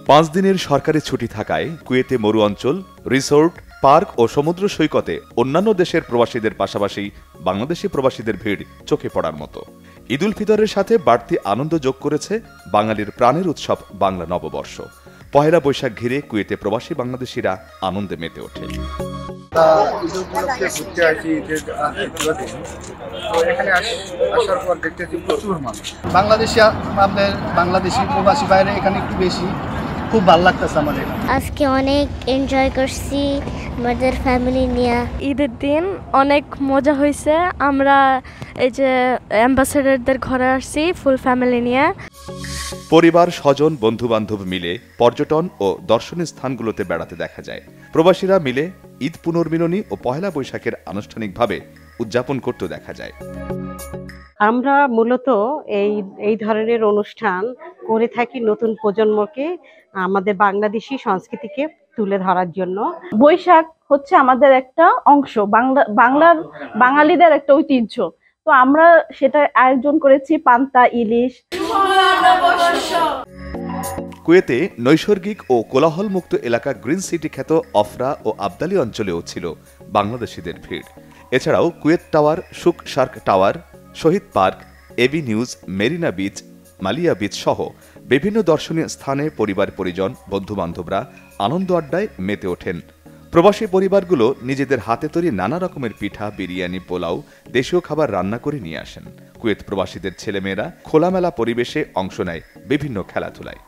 5 দিনের সরকারি ছুটি থাকায় কুয়েতে মরু অঞ্চল, রিসোর্ট, পার্ক ও সমুদ্র সৈকতে অন্যান্য দেশের প্রবাসীদের পাশাপাশি বাংলাদেশি প্রবাসীদের ভিড় চোখে পড়ার মতো। ঈদ উল ফিতরের সাথে বাড়তি আনন্দ যোগ করেছে বাঙালির প্রাণের উৎসব বাংলা নববর্ষ। পহেলা বৈশাখ ঘিরে কুয়েতে প্রবাসী বাংলাদেশিরা আনন্দে মেতে ওঠে। বাংলাদেশি প্রবাসী বাইরে এখানে একটু বেশি, খুব ভালো লাগতেছে আমাদের। আজকে অনেক এনজয় করছি আমাদের ফ্যামিলি নিয়ে। ঈদের দিন অনেক মজা হয়েছে। আমরা এই যে অ্যাম্বাসেডরদের ঘরে আসছি ফুল ফ্যামিলি নিয়ে। পরিবার, স্বজন, বন্ধু বান্ধব মিলে পর্যটন ও দর্শনীয় স্থানগুলোতে বেড়াতে দেখা যায়। প্রবাসীরা মিলে ঈদ পুনর্মিলনী ও পহেলা বৈশাখের আনুষ্ঠানিকভাবে উদযাপন করতে দেখা যায়। আমরা মূলত এই ধরনের অনুষ্ঠান করে থাকি নতুন প্রজন্মকে আমাদের বাংলাদেশি সংস্কৃতিকে তুলে ধরার জন্য। বৈশাখ হচ্ছে আমাদের একটা অংশ, বাঙালিদের একটা ঐতিহ্য। তো আমরা সেটা আয়োজন করেছি পান্তা ইলিশ। কুয়েতে নৈসর্গিক ও কোলাহলমুক্ত এলাকা গ্রিন সিটি খ্যাত অফরা ও আবদালি অঞ্চলেও ছিল বাংলাদেশিদের ভিড়। এছাড়াও Kuwait tower, Souk Sharq tower, Shaheed park, Avenues, Marina beach, Malia beach সহ বিভিন্ন দর্শনীয় স্থানে পরিবার পরিজন, বন্ধুবান্ধবরা আনন্দ আড্ডায় মেতে ওঠেন। প্রবাসী পরিবারগুলো নিজেদের হাতে তৈরি নানা রকমের পিঠা, বিরিয়ানি, পোলাও, দেশীয় খাবার রান্না করে নিয়ে আসেন। কুয়েত প্রবাসীদের ছেলেমেয়েরা খোলামেলা পরিবেশে অংশ নেয় বিভিন্ন খেলাধুলায়।